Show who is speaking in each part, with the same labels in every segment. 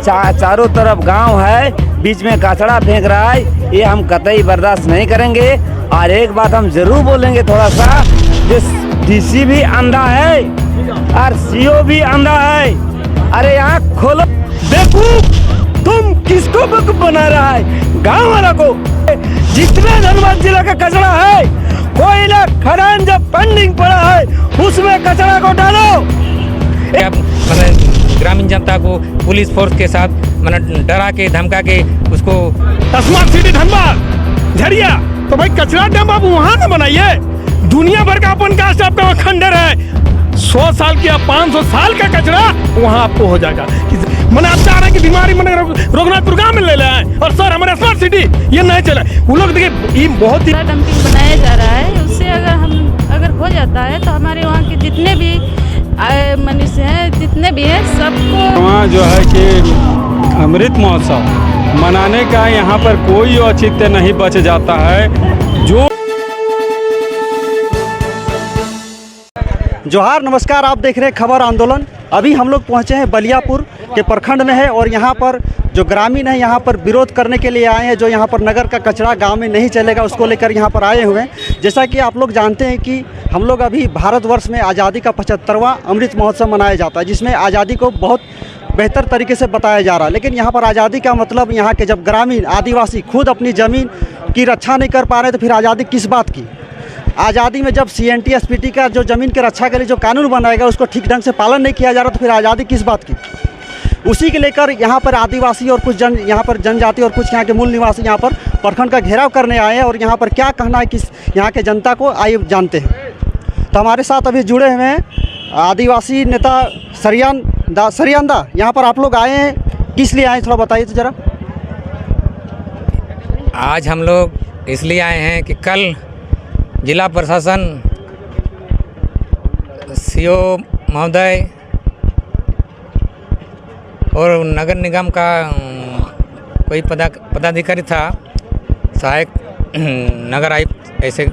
Speaker 1: चारों तरफ गांव है, बीच में कचरा फेंक रहा है, ये हम कतई बर्दाश्त नहीं करेंगे। और एक बात हम जरूर बोलेंगे थोड़ा सा, डीसी भी अंधा है और सीओ भी अंधा है। अरे आँख खोलो, देखो तुम किसको बेवकूफ बना रहा है? गांव वाला को। जितने धनबाद जिला का कचरा है, कोयला खदान जब पेंडिंग पड़ा है, उसमें कचरा को डालो।
Speaker 2: ग्रामीण जनता को पुलिस फोर्स के साथ डरा के धमका के उसको
Speaker 3: स्मार्ट सिटी धनबाद झरिया, तो भाई कचरा डंप आप वहाँ न बनाइए। दुनिया भर का अपन कास्ट आपका खंडर है, 100 साल की 500 साल का कचरा वहाँ आपको हो जाएगा। मैंने आप चाह रहे हैं कि बीमारी मैंने रघुनाथपुर गाँव में ले ले आए, और सर हमारे स्मार्ट सिटी ये नहीं चला। वो लोग देखिए, ये बहुत ही
Speaker 4: डंपिंग बनाया जा रहा है, उससे अगर हो जाता है तो हमारे वहाँ के जितने भी मनुष्य हैं, जितने भी हैं, सबको
Speaker 5: वहाँ जो है कि अमृत महोत्सव मनाने का यहाँ पर कोई औचित्य नहीं बच जाता है।
Speaker 6: जोहार, नमस्कार, आप देख रहे हैं खबर आंदोलन। अभी हम लोग पहुंचे हैं बलियापुर के प्रखंड में है, और यहाँ पर जो ग्रामीण है यहाँ पर विरोध करने के लिए आए हैं। जो यहाँ पर नगर का कचरा गांव में नहीं चलेगा, उसको लेकर यहाँ पर आए हुए हैं। जैसा कि आप लोग जानते हैं कि हम लोग अभी भारतवर्ष में आज़ादी का 75वां अमृत महोत्सव मनाया जाता है, जिसमें आज़ादी को बहुत बेहतर तरीके से बताया जा रहा है। लेकिन यहाँ पर आज़ादी का मतलब, यहाँ के जब ग्रामीण आदिवासी खुद अपनी ज़मीन की रक्षा नहीं कर पा रहे, तो फिर आज़ादी किस बात की? आज़ादी में जब CNT SPT का जो ज़मीन की रक्षा के लिए जो कानून बनाएगा, उसको ठीक ढंग से पालन नहीं किया जा रहा, तो फिर आज़ादी किस बात की? उसी के लेकर यहाँ पर आदिवासी और कुछ यहाँ पर जनजाति और कुछ यहाँ के मूल निवासी यहाँ पर प्रखंड का घेराव करने आए हैं। और यहाँ पर क्या कहना है किस यहाँ के जनता को, आइए जानते हैं। तो हमारे साथ अभी जुड़े हुए हैं आदिवासी नेता सरियांदा। यहाँ पर आप लोग आए हैं, किस लिए आए, थोड़ा बताइए तो ज़रा।
Speaker 2: आज हम लोग इसलिए आए हैं कि कल जिला प्रशासन, सीओ महोदय और नगर निगम का कोई पदाधिकारी था, सहायक नगर आयुक्त ऐसे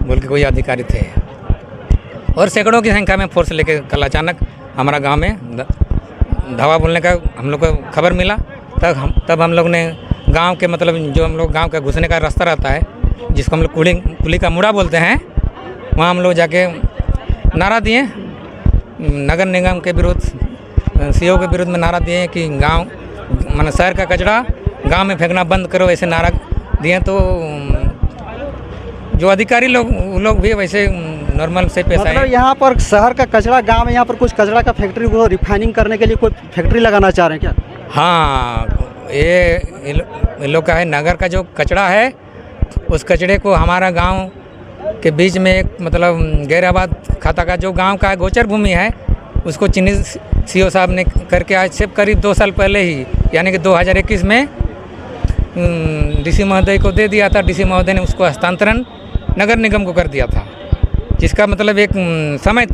Speaker 2: बोल के कोई अधिकारी थे, और सैकड़ों की संख्या में फोर्स लेके कल अचानक हमारा गांव में धावा बोलने का हम लोग को खबर मिला। तब हम लोग ने गांव के जो हम लोग गांव का घुसने का रास्ता रहता है, जिसको हम लोग कुली का मुड़ा बोलते हैं, वहाँ हम लोग जाके नारा दिए, नगर निगम के विरुद्ध, सीओ के विरुद्ध में नारा दिए कि गांव शहर का कचरा गांव में फेंकना बंद करो, ऐसे नारा दिए। तो जो अधिकारी लोग भी वैसे नॉर्मल से पेश आए।
Speaker 6: यहाँ पर शहर का कचरा गांव में, यहाँ पर कुछ कचरा का फैक्ट्री को रिफाइनिंग करने के लिए कोई फैक्ट्री लगाना चाह रहे हैं क्या?
Speaker 2: हाँ, ये लोग का है, नगर का जो कचरा है, उस कचरे को हमारा गांव के बीच में एक गैराबाद खाता का जो गांव का गोचर भूमि है, उसको चिन्हित सीओ साहब ने करके आज से करीब 2 साल पहले ही, यानी कि 2021 में डीसी महोदय को दे दिया था। डीसी महोदय ने उसको हस्तांतरण नगर निगम को कर दिया था, जिसका एक समय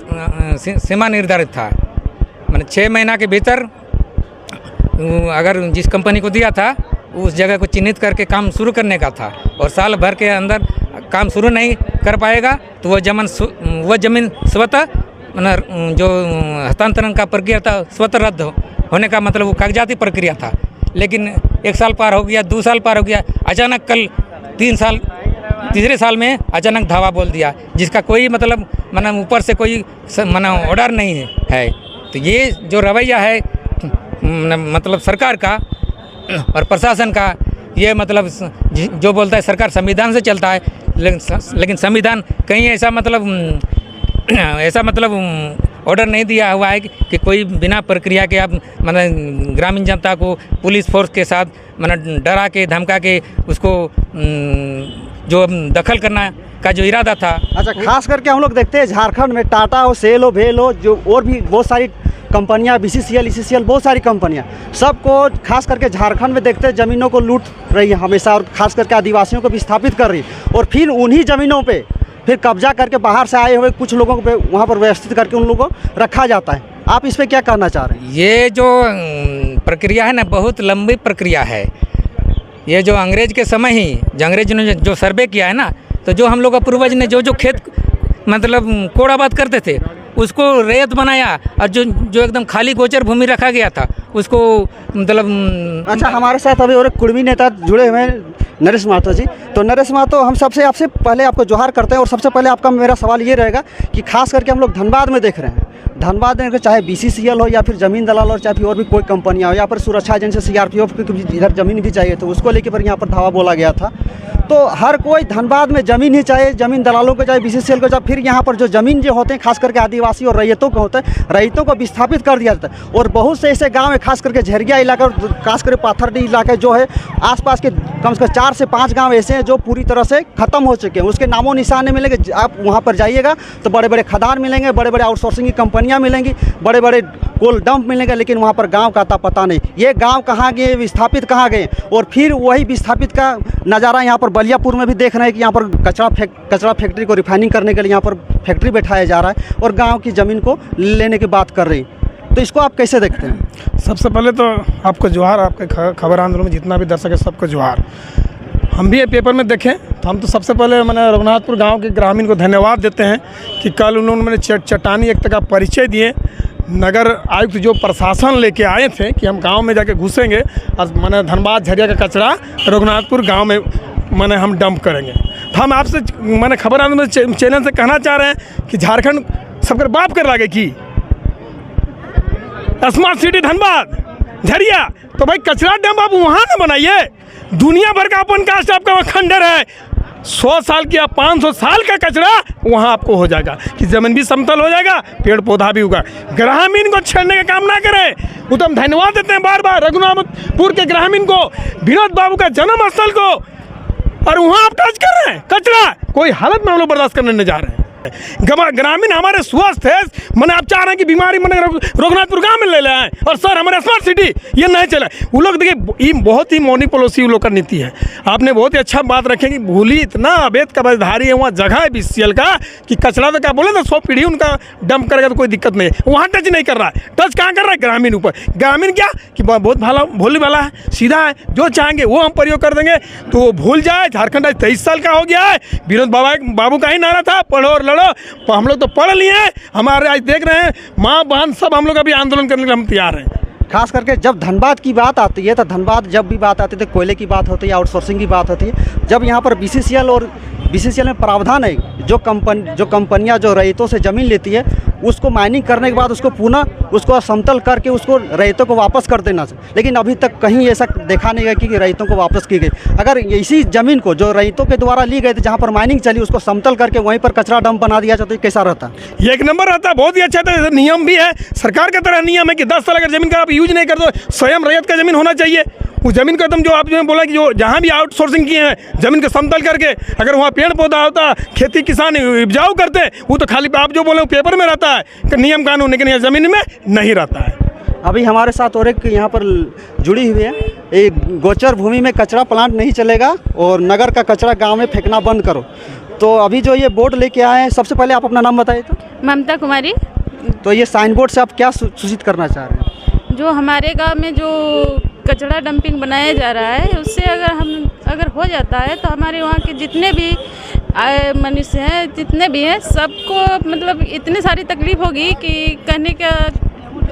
Speaker 2: सीमा निर्धारित था। 6 महीना के भीतर अगर जिस कंपनी को दिया था, उस जगह को चिन्हित करके काम शुरू करने का था, और साल भर के अंदर काम शुरू नहीं कर पाएगा तो वह जमीन स्वतः जो हस्तांतरण का प्रक्रिया था स्वतः रद्द होने का वो कागजाती प्रक्रिया था। लेकिन 1 साल पार हो गया, 2 साल पार हो गया, अचानक कल 3 साल में अचानक धावा बोल दिया, जिसका कोई ऊपर से कोई ऑर्डर नहीं है। तो ये जो रवैया है सरकार का और प्रशासन का, ये जो बोलता है सरकार संविधान से चलता है, लेकिन संविधान कहीं ऐसा ऑर्डर नहीं दिया हुआ है कि कोई बिना प्रक्रिया के आप ग्रामीण जनता को पुलिस फोर्स के साथ डरा के धमका के उसको जो दखल करना का जो इरादा था।
Speaker 6: अच्छा, खास करके हम लोग देखते हैं झारखंड में टाटा हो, सेल हो, भेल हो, जो और भी बहुत सारी कंपनियां, BCCL, ECCL, बहुत सारी कंपनियां, सबको खास करके झारखंड में देखते हैं ज़मीनों को लूट रही है हमेशा, और खास करके आदिवासियों को विस्थापित कर रही है, और फिर उन्हीं ज़मीनों पे फिर कब्जा करके बाहर से आए हुए कुछ लोगों को वहाँ पर व्यवस्थित करके उन लोगों को रखा जाता है। आप इस पर क्या कहना चाह रहे हैं?
Speaker 2: ये जो प्रक्रिया है ना, बहुत लंबी प्रक्रिया है। ये जो अंग्रेज के समय ही अंग्रेज ने जो सर्वे किया है ना, तो जो हम लोग का पूर्वज ने जो खेत कोड़ाबाद करते थे, उसको रेत बनाया, और जो एकदम खाली गोचर भूमि रखा गया था, उसको मतलब
Speaker 6: अच्छा, हमारे साथ अभी और एक कुर्मी नेता जुड़े हुए हैं, नरेश महतो जी। तो नरेश महतो, हम आपसे पहले आपको जोहार करते हैं और सबसे पहले आपका मेरा सवाल ये रहेगा कि खास करके हम लोग धनबाद में देख रहे हैं, धनबाद में चाहे BCCL हो या फिर ज़मीन दलाल हो, चाहे फिर और भी कोई कंपनियाँ हो या फिर सुरक्षा एजेंसी CRPF की इधर ज़मीन भी चाहिए, तो उसको लेकर यहाँ पर धावा बोला गया था। तो हर कोई धनबाद में ज़मीन ही चाहिए, ज़मीन दलालों को चाहे BCCL को चाहे, फिर यहाँ पर जो ज़मीन जो होते हैं खास करके आदिवासी और रैयतों को होते हैं, रैयतों को विस्थापित कर दिया जाता है। और बहुत से ऐसे गाँव है खास करके झरिया इलाका और खास करके पाथरडी इलाके जो है आसपास के कम से कम 4 से 5 गांव ऐसे हैं जो पूरी तरह से ख़त्म हो चुके हैं, उसके नामों निशान नहीं मिलेंगे। आप वहां पर जाइएगा तो बड़े बड़े खदान मिलेंगे, बड़े बड़े आउटसोर्सिंग की कंपनियां मिलेंगी, बड़े बड़े कोल डंप मिलेंगे, लेकिन वहां पर गांव का आता पता नहीं। ये गांव कहाँ गए, विस्थापित कहाँ गए? और फिर वही विस्थापित का नज़ारा यहाँ पर बलियापुर में भी देख रहे हैं कि यहाँ पर कचरा फैक्ट्री को रिफाइनिंग करने के लिए यहाँ पर फैक्ट्री बैठाया जा रहा है और गाँव की ज़मीन को लेने की बात कर रही। तो इसको आप कैसे देखते हैं?
Speaker 3: सबसे पहले तो आपको जोहार, आपके खबर आंदोलन में जितना भी दर्शक है सबको जोहार। हम भी ये पेपर में देखें तो हम तो सबसे पहले मैंने रघुनाथपुर गांव के ग्रामीण को धन्यवाद देते हैं कि कल उन्होंने मैंने चट्टानी एकता का परिचय दिए। नगर आयुक्त जो प्रशासन लेके आए थे कि हम गांव में जाके घुसेंगे और मैंने धनबाद झरिया का कचरा रघुनाथपुर गांव में मैंने हम डंप करेंगे। तो हम आपसे मैंने खबर आंदोलन चैनल से कहना चाह रहे हैं कि झारखंड सबकर बाप कर लागे की स्मार्ट सिटी धनबाद झरिया, तो भाई कचरा डंप आप वहाँ ना बनाइए। दुनिया भर का अपन कास्ट आपका खंडर है, 100 साल की या 500 साल का कचरा वहाँ आपको हो जाएगा कि ज़मीन भी समतल हो जाएगा, पेड़ पौधा भी होगा। ग्रामीण को छेड़ने का काम ना करें। वो तो हम धन्यवाद देते हैं बार बार रघुनाथपुर के ग्रामीण को, विनोद बाबू का जन्म स्थल को, और वहाँ आप टच कर रहे हैं कचरा। कोई हालत में हम लोग बर्दाश्त करने नहीं जा रहे हैं। ग्रामीण हमारे स्वस्थ है, मैंने आप चाह रहे हैं कि बीमारी मैंने रघुनाथपुर गांव में ले ले आए और सर हमारे स्मार्ट सिटी ये नहीं चला। वो लोग देखिए, ये बहुत ही मौनी पॉलिसी वो लोग का नीति है। आपने बहुत ही अच्छा बात रखे कि भूली इतना अवैध कब्जाधारी है, वहाँ जगह है BCCL का कि कचरा तो क्या बोले ना 100 पीढ़ी उनका डंप करेगा तो कोई दिक्कत नहीं है। वहाँ टच नहीं कर रहा है। टच कहाँ कर रहा है? ग्रामीण ऊपर। ग्रामीण क्या कि बहुत भोली वाला है, सीधा है, जो चाहेंगे वो हम प्रयोग कर देंगे। तो वो भूल जाए झारखंड आज 23 साल का हो गया है। विनोद बाबू का ही नारा था, पढ़ो और लड़ो। हम लोग तो पढ़ लिए हैं, हमारे आज देख रहे हैं माँ बहन सब हम लोग अभी आंदोलन करने के लिए हम तैयार हैं।
Speaker 6: खास करके जब धनबाद की बात आती है तो धनबाद जब भी बात आती है तो कोयले की बात होती है, आउटसोर्सिंग की बात होती है। जब यहाँ पर BCCL और BCCL में प्रावधान है, जो कंपनियाँ जो रैयतों से ज़मीन लेती है उसको माइनिंग करने के बाद उसको पुनः उसको समतल करके उसको रैयतों को वापस कर देना चाहिए, लेकिन अभी तक कहीं ऐसा देखा नहीं गया कि रैयतों को वापस की गई। अगर इसी ज़मीन को जो रैयतों के द्वारा ली गई थी, जहाँ पर माइनिंग चली, उसको समतल करके वहीं पर कचरा डंप बना दिया जाता तो कैसा रहता?
Speaker 3: ये एक नंबर रहता है, बहुत ही अच्छा था। नियम भी है सरकार का तरह नियम है कि 10 साल अगर ज़मीन का आप यूज नहीं कर दो, स्वयं रैयत का ज़मीन होना चाहिए। उस ज़मीन का तुम जो आपने बोला कि जो जहाँ भी आउटसोर्सिंग किए हैं ज़मीन को समतल करके, अगर वहाँ पेड़ पौधा होता, खेती किसान उपजाऊ करते, वो तो खाली आप जो बोले पेपर में रहता है कि नियम कानून, लेकिन यह ज़मीन में नहीं रहता है।
Speaker 6: अभी हमारे साथ और एक यहाँ पर जुड़ी हुई है, एक गोचर भूमि में कचरा प्लांट नहीं चलेगा और नगर का कचरा गांव में फेंकना बंद करो। तो अभी जो ये बोर्ड लेके आए हैं, सबसे पहले आप अपना नाम बताइए। तो
Speaker 4: ममता कुमारी।
Speaker 6: तो ये साइन बोर्ड से आप क्या सूचित करना चाह रहे हैं?
Speaker 4: जो हमारे गांव में जो कचरा डंपिंग बनाया जा रहा है, उससे अगर हो जाता है तो हमारे वहाँ के जितने भी मनुष्य हैं, जितने भी हैं, सबको मतलब इतनी सारी तकलीफ होगी कि कहने का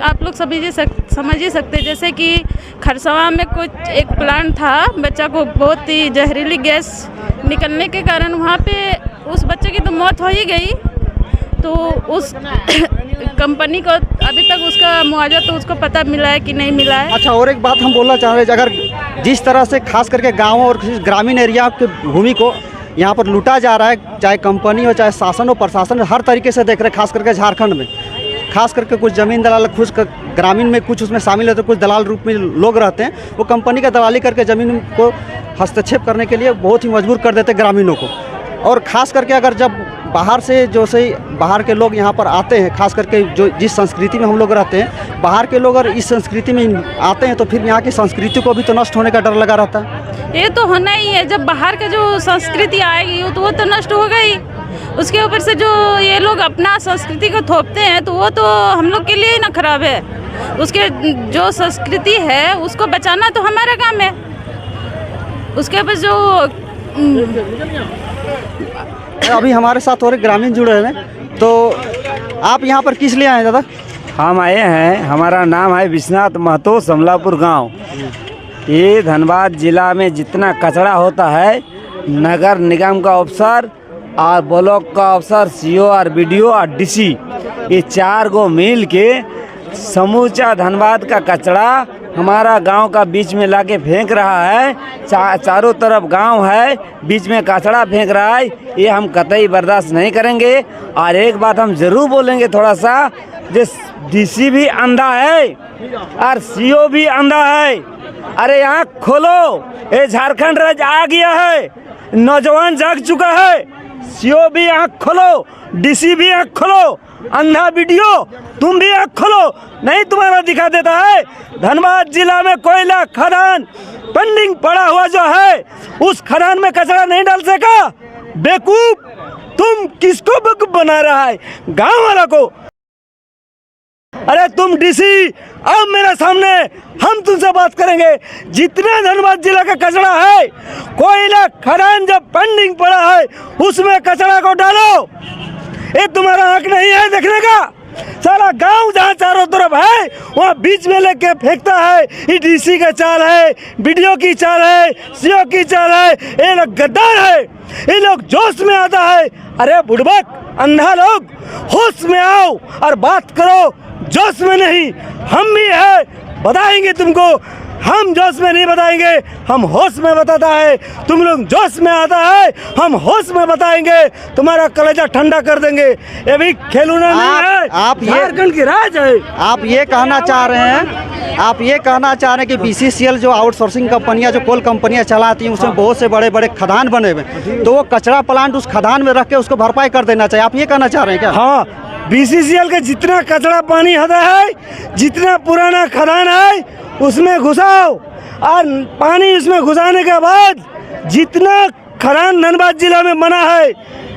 Speaker 4: आप लोग समझ ही सकते। जैसे कि खरसवा में कुछ एक प्लांट था, बच्चा को बहुत ही जहरीली गैस निकलने के कारण वहाँ पे उस बच्चे की तो मौत हो ही गई। तो उस कंपनी को अभी तक उसका मुआवजा तो उसको पता मिला है कि नहीं मिला है।
Speaker 6: अच्छा, और एक बात हम बोलना चाह रहे हैं, अगर जिस तरह से खास करके गाँव और ग्रामीण एरिया के भूमि को यहाँ पर लूटा जा रहा है, चाहे कंपनी हो, चाहे शासन हो, प्रशासन हर तरीके से देख रहे हैं। खास करके झारखंड में खास करके कुछ ज़मीन दलाल खुद ग्रामीण में कुछ उसमें शामिल होते हैं, कुछ दलाल रूप में लोग रहते हैं, वो कंपनी का दलाली करके ज़मीन को हस्तक्षेप करने के लिए बहुत ही मजबूर कर देते हैं ग्रामीणों को। और ख़ास करके अगर जब बाहर से जो से बाहर के लोग यहाँ पर आते हैं, खास करके जो जिस संस्कृति में हम लोग रहते हैं, बाहर के लोग अगर इस संस्कृति में आते हैं तो फिर यहाँ की संस्कृति को भी तो नष्ट होने का डर लगा रहता है।
Speaker 4: ये तो होना ही है, जब बाहर का जो संस्कृति आएगी तो वो तो नष्ट होगा ही। उसके ऊपर से जो ये लोग अपना संस्कृति को थोपते हैं तो वो तो हम लोग के लिए ही ना खराब है। उसके जो संस्कृति है उसको बचाना तो हमारा काम है। उसके ऊपर जो
Speaker 6: अभी हमारे साथ और एक ग्रामीण जुड़े हुए हैं, तो आप यहाँ पर किस लिए आए दादा?
Speaker 1: हम आए हैं, हमारा नाम है विश्वनाथ महतो, समलापुर गांव। ये धनबाद जिला में जितना कचरा होता है, नगर निगम का अफसर और ब्लॉक का अफसर, सीओ और बीडीओ और डीसी, ये 4 गो मिल के समूचा धनबाद का कचरा हमारा गांव का बीच में लाके फेंक रहा है। चारों तरफ गांव है, बीच में कचरा फेंक रहा है। ये हम कतई बर्दाश्त नहीं करेंगे। और एक बात हम ज़रूर बोलेंगे थोड़ा सा, जिस डीसी भी अंधा है और सीओ भी अंधा है। अरे आँख खोलो, ये झारखंड राज्य आ गया है, नौजवान जाग चुका है। सीओ भी आँख खोलो, डीसी भी आँख खोलो, अंधा वीडियो तुम भी आँख खोलो, नहीं तुम्हारा दिखा देता है। धनबाद जिला में कोयला खदान पेंडिंग पड़ा हुआ जो है, उस खदान में कचरा नहीं डाल सका। बेवकूफ, तुम किसको बेवकूफ बना रहा है? गांव वाला को। अरे तुम डीसी, अब मेरे सामने, हम तुमसे बात करेंगे। जितना धनबाद जिला का कचरा है, कोयला खदान जब पेंडिंग पड़ा है, उसमें कचरा को डालो। ये तुम्हारा हक नहीं है देखने का। सारा गांव जहाँ चारों तरफ है, वहाँ बीच में लेके फेंकता है। ये डीसी का चाल है, बीडीओ की चाल है, सीओ की चाल है। ये लोग गद्दार है, ये लोग जोश में आता है। अरे बुड़बक, अंधा लोग, होश में आओ और बात करो, जोश में नहीं। हम भी है, बताएंगे तुमको। हम जोश में नहीं बताएंगे, हम होश में बताता है। तुम लोग जोश में आता है, हम होश में बताएंगे, तुम्हारा कलेजा ठंडा कर देंगे। ये भी खेलूना नहीं है,
Speaker 6: आप ये
Speaker 1: झारखंड की राज है।
Speaker 6: आप ये कहना चाह रहे हैं, आप ये कहना चाह रहे हैं कि बीसीसीएल जो आउटसोर्सिंग कंपनियां, जो कोल कंपनियां चलाती हैं, उसमें बहुत से बड़े बड़े खदान बने हुए, तो वो कचरा प्लांट उस खदान में रख के उसको भरपाई कर देना चाहिए। आप ये कहना चाह रहे हैं क्या?
Speaker 3: हाँ, बीसीसीएल के जितना कचरा पानी होता है, जितना पुराना खदान है, उसमें घुसाओ। और पानी उसमें घुसाने के बाद जितना खदान धनबाद जिला में बना है,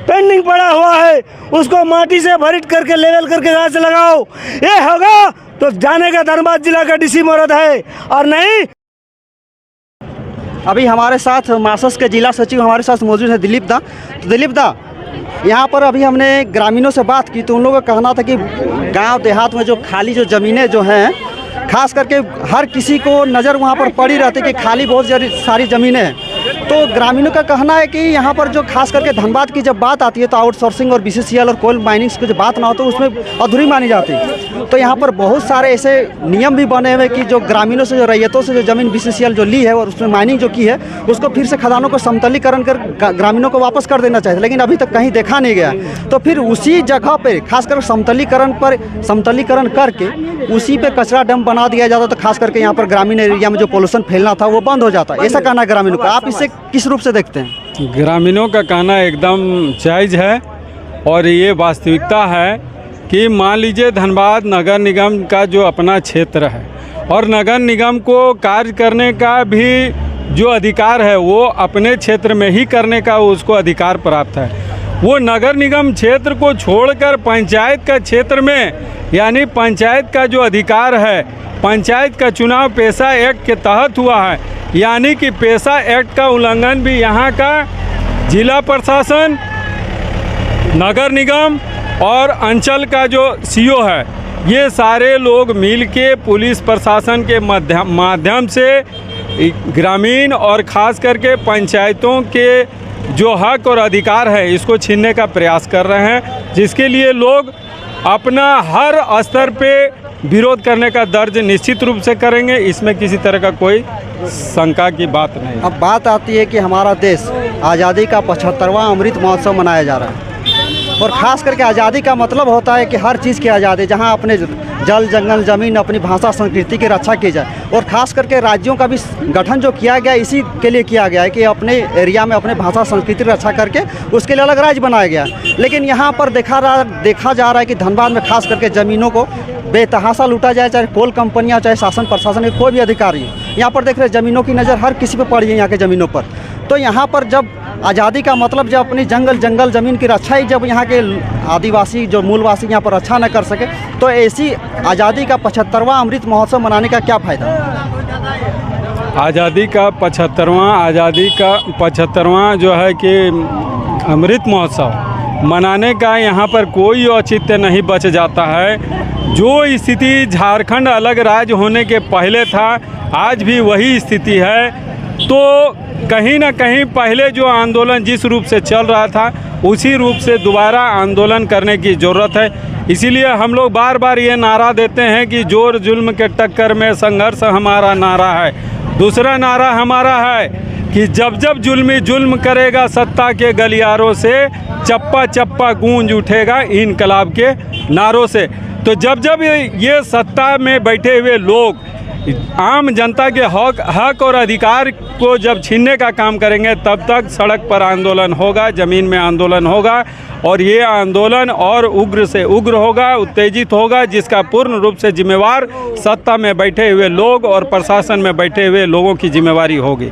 Speaker 3: पेंडिंग पड़ा हुआ है, उसको माटी से भरित करके लेवल करके गाछ लगाओ। ये होगा तो जाने का धनबाद जिला का डीसी मरद है, और नहीं।
Speaker 6: अभी हमारे साथ मासस के जिला सचिव हमारे साथ मौजूद है, दिलीप दा। तो दिलीप दा, यहाँ पर अभी हमने ग्रामीणों से बात की, तो उन लोगों का कहना था कि गांव देहात में जो खाली जो ज़मीनें जो हैं, खास करके हर किसी को नज़र वहाँ पर पड़ी रहती है कि खाली बहुत सारी ज़मीनें हैं। तो ग्रामीणों का कहना है कि यहाँ पर जो खास करके धनबाद की जब बात आती है, तो आउटसोर्सिंग और बीसीसीएल और कोल माइनिंग्स की जब बात ना हो तो उसमें अधूरी मानी जाती है। तो यहाँ पर बहुत सारे ऐसे नियम भी बने हुए कि जो ग्रामीणों से, जो रैयतों से जो ज़मीन बीसीसीएल जो ली है और उसमें माइनिंग जो की है, उसको फिर से खदानों को समतलीकरण कर ग्रामीणों को वापस कर देना चाहिए, लेकिन अभी तक कहीं देखा नहीं गया। तो फिर उसी जगह पर खासकर समतलीकरण करके उसी पे कचरा डंप बना दिया जाता, तो खास करके यहाँ पर ग्रामीण एरिया में जो पोल्यूशन फैलना था वो बंद हो जाता। ऐसा कहना है ग्रामीणों का, आप इसे किस रूप से देखते हैं?
Speaker 5: ग्रामीणों का कहना एकदम जायज़ है और ये वास्तविकता है कि मान लीजिए धनबाद नगर निगम का जो अपना क्षेत्र है, और नगर निगम को कार्य करने का भी जो अधिकार है वो अपने क्षेत्र में ही करने का उसको अधिकार प्राप्त है। वो नगर निगम क्षेत्र को छोड़कर पंचायत का क्षेत्र में, यानी पंचायत का जो अधिकार है, पंचायत का चुनाव पेशा एक्ट के तहत हुआ है, यानी कि पेशा एक्ट का उल्लंघन भी यहाँ का जिला प्रशासन, नगर निगम और अंचल का जो सीओ है, ये सारे लोग मिलके पुलिस प्रशासन के माध्यम से ग्रामीण और ख़ास करके पंचायतों के जो हक और अधिकार है इसको छीनने का प्रयास कर रहे हैं, जिसके लिए लोग अपना हर स्तर पे विरोध करने का दर्ज निश्चित रूप से करेंगे। इसमें किसी तरह का कोई शंका की बात नहीं।
Speaker 6: अब बात आती है कि हमारा देश आज़ादी का 75वां अमृत महोत्सव मनाया जा रहा है, और ख़ास करके आज़ादी का मतलब होता है कि हर चीज़ की आज़ादी, जहां अपने जल जंगल ज़मीन अपनी भाषा संस्कृति की रक्षा की जाए। और ख़ास करके राज्यों का भी गठन जो किया गया इसी के लिए किया गया है कि अपने एरिया में अपने भाषा संस्कृति की रक्षा करके उसके लिए अलग राज्य बनाया गया। लेकिन यहाँ पर देखा जा रहा है कि धनबाद में खास करके ज़मीनों को बेतहाशा लूटा जाए, चाहे कोल कंपनियाँ, चाहे शासन प्रशासन के कोई भी अधिकारी हो। यहाँ पर देख रहे ज़मीनों की नज़र हर किसी पर पड़ी है यहाँ के ज़मीनों पर। तो यहाँ पर जब आज़ादी का मतलब जब अपनी जंगल ज़मीन की रक्षा ही जब यहाँ के आदिवासी जो मूलवासी यहाँ पर रक्षा न कर सके, तो ऐसी आज़ादी का 75वां अमृत महोत्सव मनाने का क्या फ़ायदा?
Speaker 5: आज़ादी का 75वां जो है कि अमृत महोत्सव, मनाने का यहाँ पर कोई औचित्य नहीं बच जाता है। जो स्थिति झारखंड अलग राज्य होने के पहले था, आज भी वही स्थिति है। तो कहीं ना कहीं पहले जो आंदोलन जिस रूप से चल रहा था, उसी रूप से दोबारा आंदोलन करने की ज़रूरत है। इसीलिए हम लोग बार बार ये नारा देते हैं कि जोर जुल्म के टक्कर में संघर्ष हमारा नारा है। दूसरा नारा हमारा है कि जब जब जुल्मी जुल्म करेगा सत्ता के गलियारों से, चप्पा चप्पा गूंज उठेगा इनकलाब के नारों से। तो जब जब ये सत्ता में बैठे हुए लोग आम जनता के हक और अधिकार को जब छीनने का काम करेंगे, तब तक सड़क पर आंदोलन होगा, ज़मीन में आंदोलन होगा। और ये आंदोलन और उग्र से उग्र होगा, उत्तेजित होगा, जिसका पूर्ण रूप से जिम्मेवार सत्ता में बैठे हुए लोग और प्रशासन में बैठे हुए लोगों की जिम्मेवारी होगी।